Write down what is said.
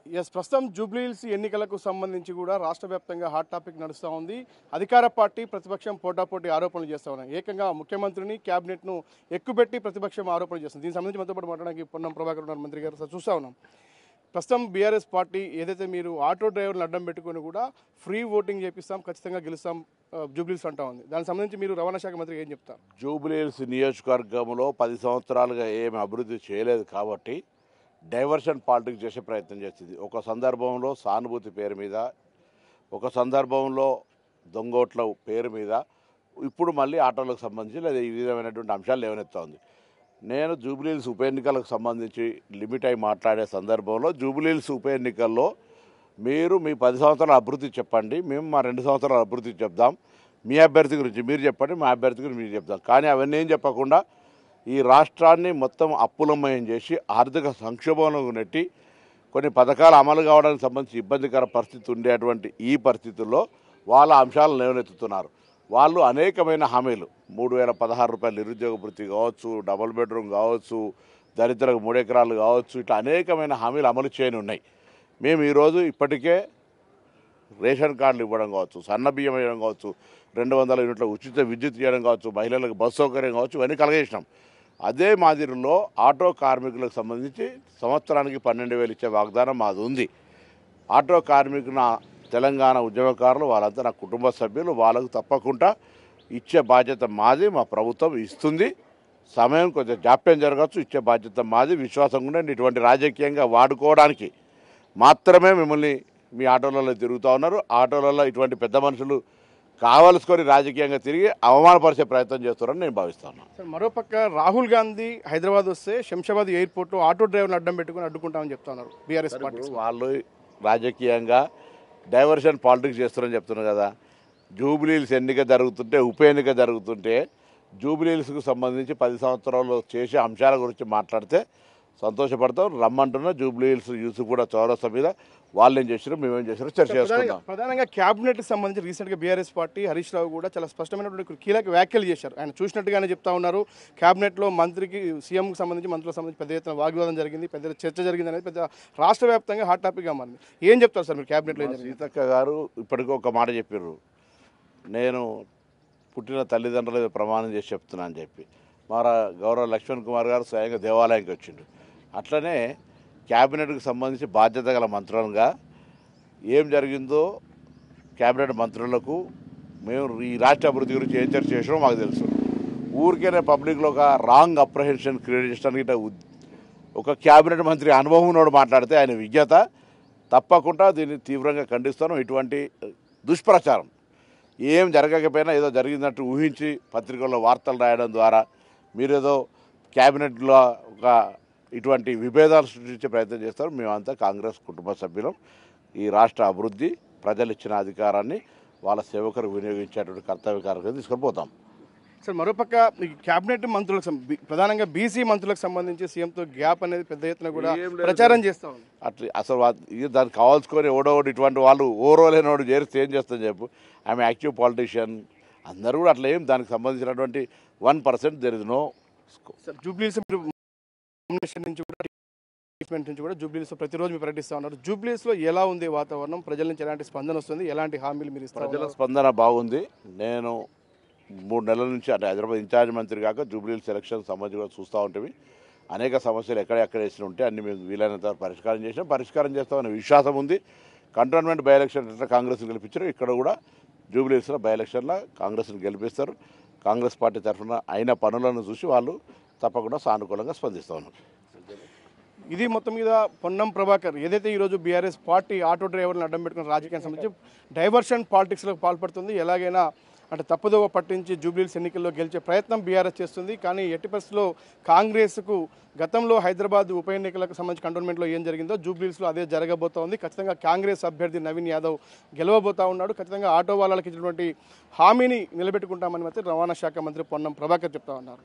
ప్రస్తుతం జూబ్లీహిల్స్ ఎన్నికలకు సంబంధించి కూడా రాష్ట్ర వ్యాప్తంగా హాట్ టాపిక్ నడుస్తూ ఉంది. అధికార పార్టీ ప్రతిపక్షం పోటాపోటీ ఆరోపణలు చేస్తూ ఉన్నాయి. ఏకంగా ముఖ్యమంత్రిని క్యాబినెట్ను ఎక్కుపెట్టి ప్రతిపక్షం ఆరోపణలు చేస్తుంది. దీనికి సంబంధించి మనతో పాటు మాట్లాడడానికి పొన్నం ప్రభాకర్ ఉన్నారు, మంత్రి గారు. చూస్తూ ఉన్నాం ప్రస్తుతం బీఆర్ఎస్ పార్టీ ఏదైతే మీరు ఆటో డ్రైవర్లు అడ్డం పెట్టుకొని కూడా ఫ్రీ ఓటింగ్ చేపిస్తాం, ఖచ్చితంగా గెలుస్తాం జూబ్లీహిల్స్ అంటా ఉంది. దానికి సంబంధించి మీరు రవాణా శాఖ మంత్రి ఏం చెప్తారు? జూబ్లీహిల్స్ నియోజకవర్గంలో 10 సంవత్సరాలుగా ఏమి అభివృద్ధి చేయలేదు కాబట్టి డైవర్షన్ పాలిటిక్స్ చేసే ప్రయత్నం చేస్తుంది. ఒక సందర్భంలో సానుభూతి పేరు మీద, ఒక సందర్భంలో దొంగోట్ల పేరు మీద, ఇప్పుడు మళ్ళీ ఆటోలకు సంబంధించి లేదా ఈ విధమైనటువంటి అంశాలు లేవనెత్తా ఉంది. నేను జూబ్లీహిల్స్ ఉప ఎన్నికలకు సంబంధించి లిమిట్ అయి మాట్లాడే సందర్భంలో జూబ్లీహిల్స్ ఉప ఎన్నికల్లో మీరు మీ 10 సంవత్సరాల అభివృద్ధి చెప్పండి, మేము మా 2 సంవత్సరాల అభివృద్ధి చెప్దాం, మీ అభ్యర్థి గురించి మీరు చెప్పండి, మా అభ్యర్థి గురించి మీరు చెప్తాం. కానీ అవన్నీ ఏం చెప్పకుండా ఈ రాష్ట్రాన్ని మొత్తం అప్పులమయం చేసి ఆర్థిక సంక్షోభంలోకి నెట్టి కొన్ని పథకాలు అమలు కావడానికి సంబంధించి ఇబ్బందికర పరిస్థితి ఉండేటువంటి ఈ పరిస్థితుల్లో వాళ్ళ అంశాలను లేవనెత్తుతున్నారు. వాళ్ళు అనేకమైన హామీలు 3016 రూపాయలు నిరుద్యోగ భృతి కావచ్చు, డబుల్ బెడ్రూమ్ కావచ్చు, దరిద్రకు 3 ఎకరాలు కావచ్చు, ఇట్లా అనేకమైన హామీలు అమలు చేయని ఉన్నాయి. మేము ఈరోజు ఇప్పటికే రేషన్ కార్డులు ఇవ్వడం కావచ్చు, సన్న బియ్యం ఇవ్వడం కావచ్చు, 200 యూనిట్ల ఉచిత విద్యుత్ ఇవ్వడం కావచ్చు, మహిళలకు బస్సు సౌకర్యం కావచ్చు, ఇవన్నీ కలిగేసినాం. అదే మాదిరిలో ఆటో కార్మికులకు సంబంధించి సంవత్సరానికి 12,000 ఇచ్చే వాగ్దానం మాది ఉంది. ఆటో కార్మికుల తెలంగాణ ఉద్యమకారులు వాళ్ళంతా నా కుటుంబ సభ్యులు, వాళ్ళకు తప్పకుండా ఇచ్చే బాధ్యత మాది, మా ప్రభుత్వం ఇస్తుంది. సమయం కొంచెం జాప్యం జరగచ్చు, ఇచ్చే బాధ్యత మాది. విశ్వాసం కూడా ఇటువంటి రాజకీయంగా వాడుకోవడానికి మాత్రమే మిమ్మల్ని మీ ఆటోలలో తిరుగుతూ ఉన్నారు. ఆటోలలో ఇటువంటి పెద్ద మనుషులు కావలసుకొని రాజకీయంగా తిరిగి అవమానపరిచే ప్రయత్నం చేస్తారని నేను భావిస్తున్నాను. సార్, మరోపక్క రాహుల్ గాంధీ హైదరాబాద్ వస్తే శంషాబాద్ ఎయిర్పోర్ట్లో ఆటో డ్రైవర్లు అడ్డం పెట్టుకుని అడ్డుకుంటామని చెప్తున్నారు బీఆర్ఎస్ పార్టీ. వాళ్ళు రాజకీయంగా డైవర్షన్ పాలిటిక్స్ చేస్తారని చెప్తున్నారు కదా. జూబ్లీహిల్స్ ఎన్నిక జరుగుతుంటే, ఉప ఎన్నిక జరుగుతుంటే జూబ్లీహిల్స్కు సంబంధించి 10 సంవత్సరాలు చేసే అంశాల గురించి మాట్లాడితే సంతోషపడతాం. రమ్మంటున్నా జూబ్లీహిల్స్ యూస్ కూడా చౌరస్తా మీద వాళ్ళు ఏం చేశారు, మేమేం చేశారో చర్చ చేసుకుందాం. ప్రధానంగా క్యాబినెట్కి సంబంధించి రీసెంట్గా బీఆర్ఎస్ పార్టీ హరీష్ రావు కూడా చాలా స్పష్టమైనటువంటి కీలక వ్యాఖ్యలు చేశారు. ఆయన చూసినట్టుగానే చెప్తా ఉన్నారు. క్యాబినెట్లో మంత్రికి, సీఎంకి సంబంధించి, మంత్రులకు సంబంధించి పెద్ద ఎత్తున వాగ్వాదం జరిగింది, పెద్ద చర్చ జరిగింది అనేది పెద్ద రాష్ట్ర వ్యాప్తంగా హాట్ టాపిక్గా మారింది. ఏం చెప్తారు సార్ మీరు క్యాబినెట్లో? సీతక్క గారు ఇప్పటికీ ఒక మాట చెప్పారు, నేను పుట్టిన తల్లిదండ్రుల మీద ప్రమాణం చేసి చెప్తున్నా అని చెప్పి. మరి గౌరవ లక్ష్మణ్ కుమార్ గారు స్వయంగా దేవాలయానికి వచ్చిండు. అట్లనే క్యాబినెట్కి సంబంధించి బాధ్యత గల మంత్రులుగా ఏం జరిగిందో క్యాబినెట్ మంత్రులకు మేము ఈ రాష్ట్ర అభివృద్ధి గురించి ఏం చర్చ చేసినో మాకు తెలుసు. ఊరికేనే పబ్లిక్లో ఒక రాంగ్ అప్రహెన్షన్ క్రియేట్ చేయడానికి ఒక క్యాబినెట్ మంత్రి అనుభవం ఉన్నోడు మాట్లాడితే ఆయన విజ్ఞత, తప్పకుండా దీన్ని తీవ్రంగా ఖండిస్తాను. ఇటువంటి దుష్ప్రచారం ఏం జరగకపోయినా ఏదో జరిగినట్టు ఊహించి పత్రికల్లో వార్తలు రాయడం ద్వారా మీరేదో క్యాబినెట్లో ఒక ఇటువంటి విభేదాలు సృష్టించే ప్రయత్నం చేస్తారు. మేమంతా కాంగ్రెస్ కుటుంబ సభ్యులం. ఈ రాష్ట్ర అభివృద్ధి, ప్రజలు ఇచ్చిన అధికారాన్ని వాళ్ళ సేవకులకు వినియోగించేటువంటి కర్తవ్య కార్యక్రమం తీసుకొని పోతాం. సార్, మరోపక్క ఈ క్యాబినెట్ మంత్రులకు ప్రధానంగా బీసీ మంత్రులకు సంబంధించి సీఎంతో గ్యాప్ అనేది పెద్ద ఎత్తున కూడా ప్రచారం చేస్తా ఉంది. అట్లా అసలు దానికి కావాల్సుకొని ఎవడోడు ఇటువంటి వాళ్ళు ఓరోలేనోడు చేరిస్తే ఏం చేస్తాను చెప్పు. ఆమె యాక్టివ్ పాలిటీషియన్, అందరూ కూడా అట్లా ఏం దానికి సంబంధించినటువంటి 1% there is no scope. Sir, Jubilee Hills నుంచి కూడా జూబ్లీహిల్స్ ప్రతిరోజు మీరు పర్యటిస్తూ ఉన్నారు. జూబ్లీహిల్స్లో ఎలా ఉంది వాతావరణం? ప్రజల నుంచి ఎలాంటి స్పందన వస్తుంది? ఎలాంటి హామీలు మీరు ఇస్తారు? ప్రజల స్పందన బాగుంది. నేను 3 నెలల నుంచి అంటే హైదరాబాద్ ఇన్ఛార్జ్ మంత్రి కాక జూబ్లీహిల్స్ ఎలక్షన్ సంబంధించి కూడా చూస్తూ ఉంటే అనేక సమస్యలు ఎక్కడెక్కడ వేసిన ఉంటే అన్ని మేము వీలైనంత పరిష్కారం చేస్తామనే విశ్వాసం ఉంది. కంటోన్మెంట్ బై ఎలక్షన్ ఎట్లా కాంగ్రెస్ని గెలిపించారు, ఇక్కడ కూడా జూబ్లీహిల్స్లో బై ఎలక్షన్లో కాంగ్రెస్ని గెలిపిస్తారు. కాంగ్రెస్ పార్టీ తరఫున అయిన పనులను చూసి వాళ్ళు తప్పకుండా సానుకూలంగా స్పందిస్తూ ఉన్నారు. ఇది మొత్తం మీద పొన్నం ప్రభాకర్ ఏదైతే ఈరోజు బీఆర్ఎస్ పార్టీ ఆటో డ్రైవర్లను అడ్డం పెట్టుకున్న రాజకీయానికి సంబంధించి డైవర్షన్ పాలిటిక్స్లకు పాల్పడుతుంది. ఎలాగైనా అంటే తప్పుదోవ పట్టించి జూబ్లీహిల్స్ ఎన్నికల్లో గెలిచే ప్రయత్నం బీఆర్ఎస్ చేస్తుంది. కానీ ఎట్టి పరిస్థితుల్లో కాంగ్రెస్కు గతంలో హైదరాబాద్ ఉప ఎన్నికలకు సంబంధించి కంటోన్మెంట్లో ఏం జరిగిందో జూబ్లీహిల్స్లో అదే జరగబోతోంది. ఖచ్చితంగా కాంగ్రెస్ అభ్యర్థి నవీన్ యాదవ్ గెలవబోతా ఉన్నాడు. ఖచ్చితంగా ఆటో వాళ్ళకి ఇచ్చినటువంటి హామీని నిలబెట్టుకుంటామని మాత్రం రవాణా శాఖ మంత్రి పొన్నం ప్రభాకర్ చెప్తా ఉన్నారు.